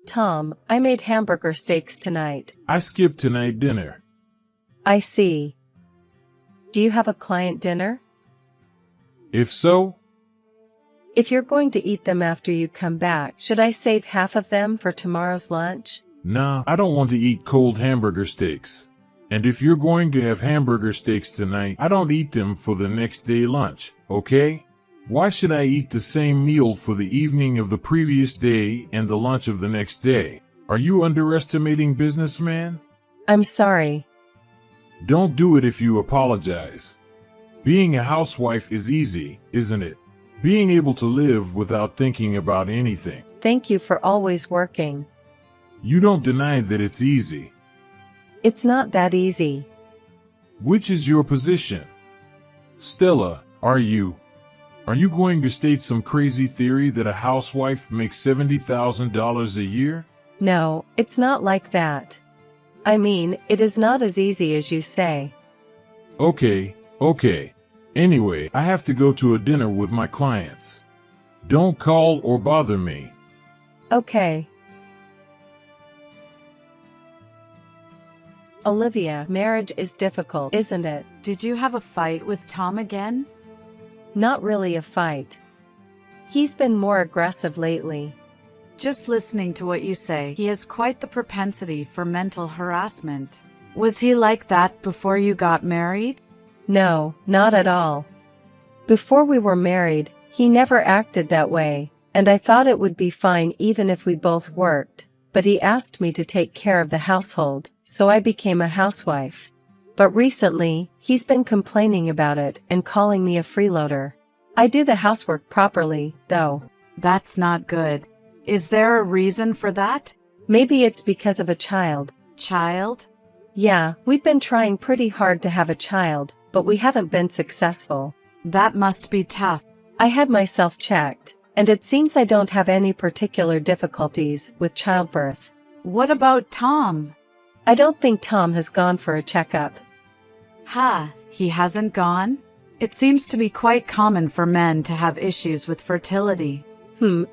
Tom, I made hamburger steaks tonight. I skipped tonight dinner. I see. Do you have a client dinner? If so, If you're going to eat them after you come back, should I save half of them for tomorrow's lunch? nah, I don't want to eat cold hamburger steaks. And if you're going to have hamburger steaks tonight, I don't eat them for the next day lunch, okay? Why should I eat the same meal for the evening of the previous day and the lunch of the next day? Are you underestimating businessman? I'm sorry. Don't do it if you apologize. Being a housewife is easy, isn't it? Being able to live without thinking about anything. Thank you for always working. You don't deny that it's easy. It's not that easy. Which is your position? Stella, are you going to state some crazy theory that a housewife makes $70,000 a year? No, it's not like that. I mean, it is not as easy as you say. Okay. Anyway, I have to go to a dinner with my clients. Don't call or bother me. Okay. Olivia, marriage is difficult, isn't it? Did you have a fight with Tom again? Not really a fight. He's been more aggressive lately. Just listening to what you say, he has quite the propensity for mental harassment. Was he like that before you got married? No, not at all. Before we were married, he never acted that way, and I thought it would be fine even if we both worked, but he asked me to take care of the household, so I became a housewife. But recently, he's been complaining about it and calling me a freeloader. I do the housework properly, though. That's not good. Is there a reason for that? Maybe it's because of a child. Child? Yeah, we've been trying pretty hard to have a child, but we haven't been successful. That must be tough. I had myself checked, and it seems I don't have any particular difficulties with childbirth. What about Tom? I don't think Tom has gone for a checkup. He hasn't gone? It seems to be quite common for men to have issues with fertility.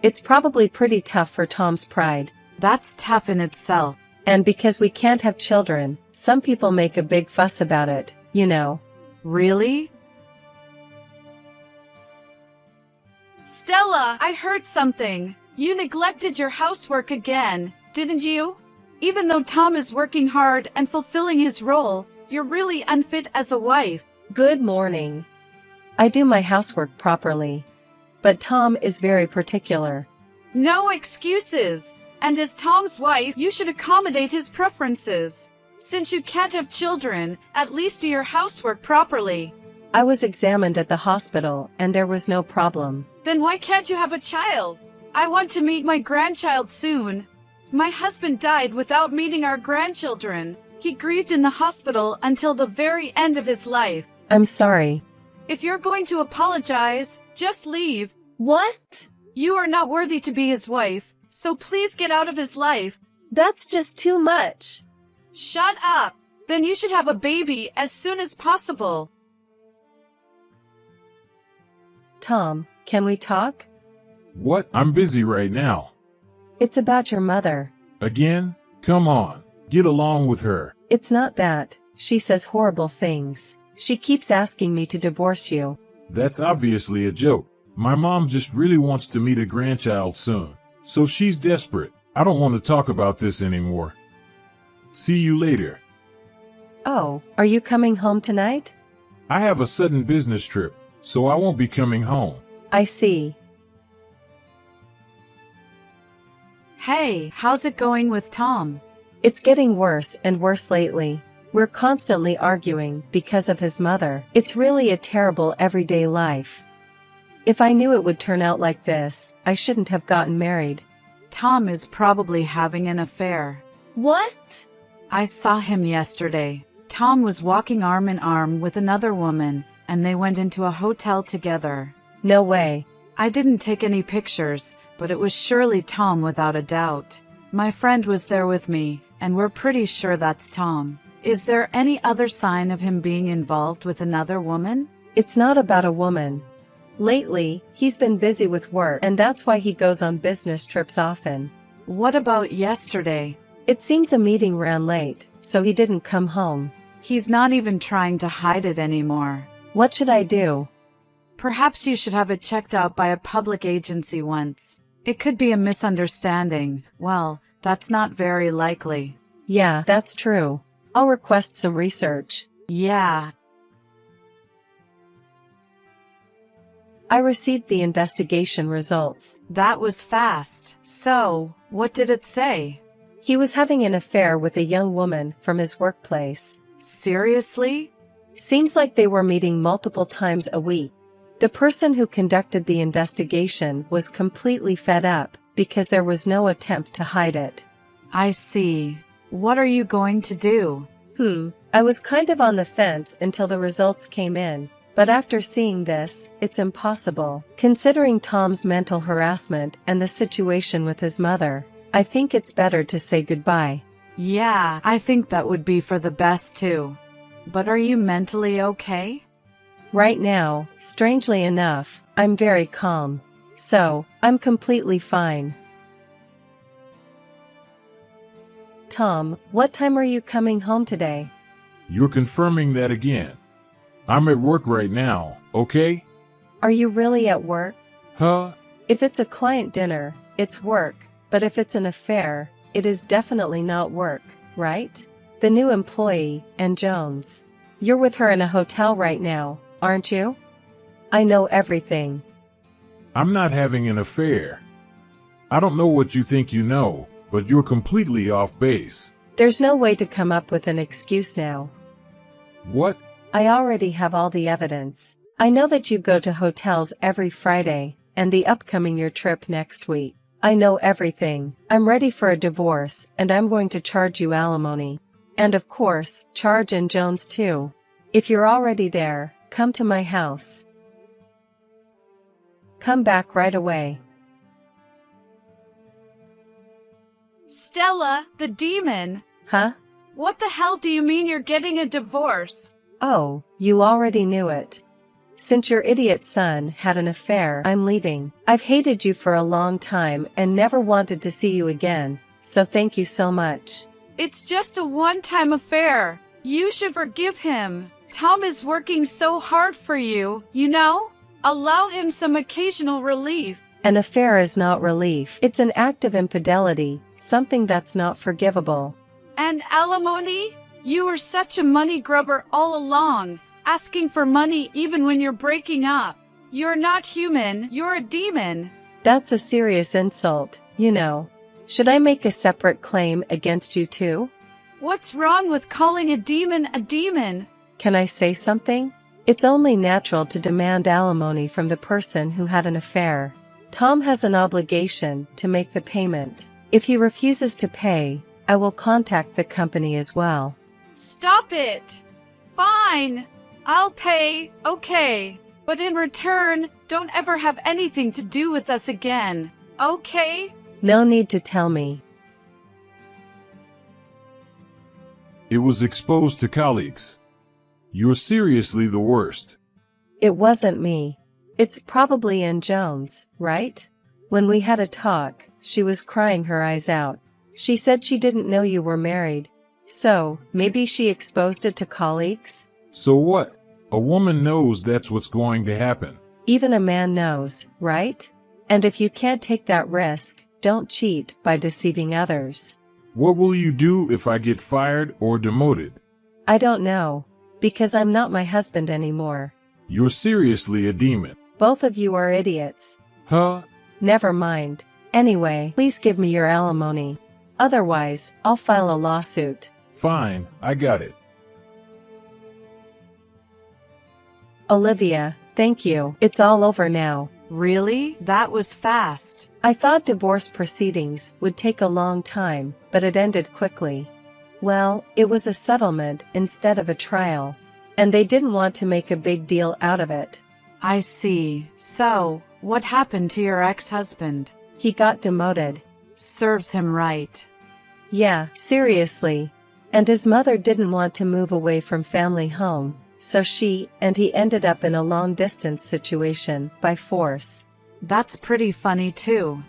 It's probably pretty tough for Tom's pride. That's tough in itself. And because we can't have children, some people make a big fuss about it, you know. Really? Stella, I heard something. You neglected your housework again, didn't you? Even though Tom is working hard and fulfilling his role, you're really unfit as a wife. Good morning. I do my housework properly. But Tom is very particular. No excuses. And as Tom's wife, you should accommodate his preferences. Since you can't have children, at least do your housework properly. I was examined at the hospital and there was no problem. Then why can't you have a child? I want to meet my grandchild soon. My husband died without meeting our grandchildren. He grieved in the hospital until the very end of his life. I'm sorry. If you're going to apologize, just leave. What? You are not worthy to be his wife, so please get out of his life. That's just too much. Shut up. Then you should have a baby as soon as possible. Tom, can we talk? What? I'm busy right now. It's about your mother. Again? Come on. Get along with her. It's not that. She says horrible things. She keeps asking me to divorce you. That's obviously a joke. My mom just really wants to meet a grandchild soon. So she's desperate. I don't want to talk about this anymore. See you later. Oh, are you coming home tonight? I have a sudden business trip, so I won't be coming home. I see. Hey, how's it going with Tom? It's getting worse and worse lately. We're constantly arguing because of his mother. It's really a terrible everyday life. If I knew it would turn out like this, I shouldn't have gotten married. Tom is probably having an affair. What? I saw him yesterday. Tom was walking arm in arm with another woman, and they went into a hotel together. No way. I didn't take any pictures, but it was surely Tom without a doubt. My friend was there with me, and we're pretty sure that's Tom. Is there any other sign of him being involved with another woman? It's not about a woman. Lately, he's been busy with work, and that's why he goes on business trips often. What about yesterday? It seems a meeting ran late, so he didn't come home. He's not even trying to hide it anymore. What should I do? Perhaps you should have it checked out by a public agency once. It could be a misunderstanding. Well, that's not very likely. Yeah, that's true. I'll request some research. Yeah. I received the investigation results. That was fast. So, what did it say? He was having an affair with a young woman from his workplace. Seriously? Seems like they were meeting multiple times a week. The person who conducted the investigation was completely fed up because there was no attempt to hide it. I see. What are you going to do? I was kind of on the fence until the results came in, but after seeing this, it's impossible. Considering Tom's mental harassment and the situation with his mother, I think it's better to say goodbye. Yeah, I think that would be for the best too. But are you mentally okay? Right now, strangely enough, I'm very calm. So, I'm completely fine. Tom, what time are you coming home today? You're confirming that again. I'm at work right now, okay? Are you really at work? Huh? If it's a client dinner, it's work, but if it's an affair, it is definitely not work, right? The new employee, and Jones. You're with her in a hotel right now, aren't you? I know everything. I'm not having an affair. I don't know what you think you know, but you're completely off base. There's no way to come up with an excuse now. What? I already have all the evidence. I know that you go to hotels every Friday, and the upcoming your trip next week. I know everything. I'm ready for a divorce, and I'm going to charge you alimony. And of course, charge in Jones too. If you're already there, come to my house. Come back right away. Stella, the demon. Huh? What the hell do you mean you're getting a divorce? Oh, you already knew it. Since your idiot son had an affair, I'm leaving. I've hated you for a long time and never wanted to see you again, so thank you so much. It's just a one-time affair. You should forgive him. Tom is working so hard for you, you know? Allow him some occasional relief. An affair is not relief. It's an act of infidelity, something that's not forgivable. And alimony? You were such a money grubber all along, asking for money even when you're breaking up. You're not human, you're a demon. That's a serious insult, you know. Should I make a separate claim against you too? What's wrong with calling a demon a demon? Can I say something? It's only natural to demand alimony from the person who had an affair. Tom has an obligation to make the payment. If he refuses to pay, I will contact the company as well. Stop it! Fine, I'll pay, okay. But in return, don't ever have anything to do with us again, okay? No need to tell me. It was exposed to colleagues. You're seriously the worst. It wasn't me. It's probably Ann Jones, right? When we had a talk, she was crying her eyes out. She said she didn't know you were married. So, maybe she exposed it to colleagues? So what? A woman knows that's what's going to happen. Even a man knows, right? And if you can't take that risk, don't cheat by deceiving others. What will you do if I get fired or demoted? I don't know. Because I'm not my husband anymore. You're seriously a demon. Both of you are idiots. Huh? Never mind. Anyway, please give me your alimony. Otherwise, I'll file a lawsuit. Fine, I got it. Olivia, thank you. It's all over now. Really? That was fast. I thought divorce proceedings would take a long time, but it ended quickly. Well, it was a settlement instead of a trial. And they didn't want to make a big deal out of it. I see. So, what happened to your ex-husband? He got demoted. Serves him right. Yeah, seriously. And his mother didn't want to move away from family home, so she and he ended up in a long-distance situation by force. That's pretty funny too.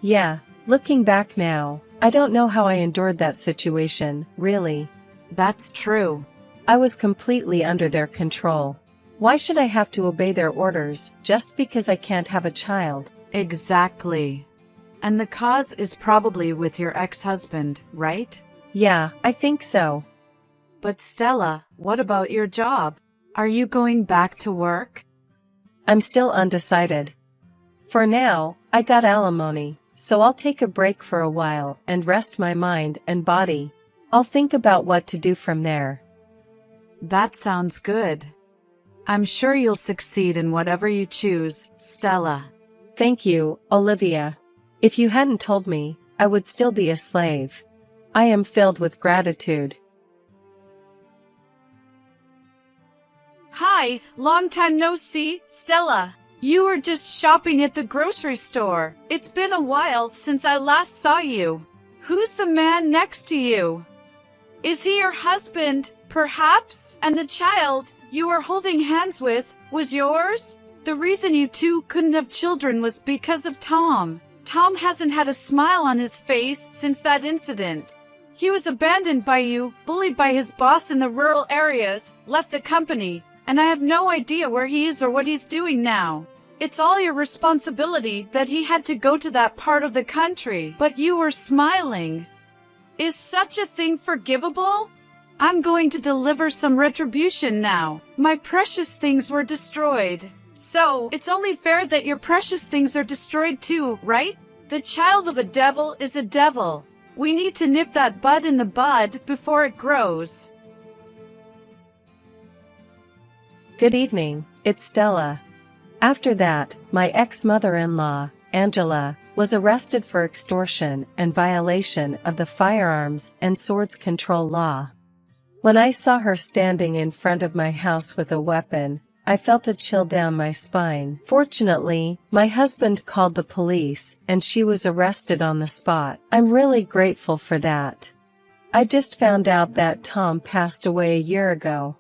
Yeah, Looking back now, I don't know how I endured that situation, really. That's true. I was completely under their control. Why should I have to obey their orders just because I can't have a child? Exactly. And the cause is probably with your ex-husband, right? Yeah, I think so. But Stella, what about your job? Are you going back to work? I'm still undecided. For now, I got alimony, so I'll take a break for a while and rest my mind and body. I'll think about what to do from there. That sounds good. I'm sure you'll succeed in whatever you choose, Stella. Thank you, Olivia. If you hadn't told me, I would still be a slave. I am filled with gratitude. Hi, long time no see, Stella. You were just shopping at the grocery store. It's been a while since I last saw you. Who's the man next to you? Is he your husband, perhaps? And the child you were holding hands with was yours? The reason you two couldn't have children was because of Tom. Tom hasn't had a smile on his face since that incident. He was abandoned by you, bullied by his boss in the rural areas, left the company, and I have no idea where he is or what he's doing now. It's all your responsibility that he had to go to that part of the country, but you were smiling. Is such a thing forgivable? I'm going to deliver some retribution now. My precious things were destroyed. So, it's only fair that your precious things are destroyed too, right? The child of a devil is a devil. We need to nip that bud in the bud before it grows. Good evening, it's Stella. After that, my ex-mother-in-law, Angela, was arrested for extortion and violation of the firearms and swords control law. When I saw her standing in front of my house with a weapon, I felt a chill down my spine. Fortunately, my husband called the police and she was arrested on the spot. I'm really grateful for that. I just found out that Tom passed away a year ago.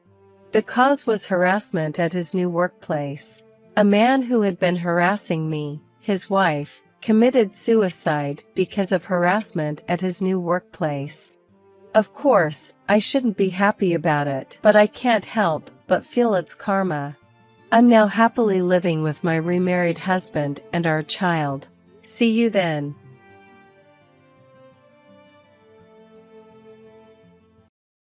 The cause was harassment at his new workplace. A man who had been harassing me, his wife, committed suicide because of harassment at his new workplace. Of course, I shouldn't be happy about it, but I can't help but feel it's karma. I'm now happily living with my remarried husband and our child. See you then.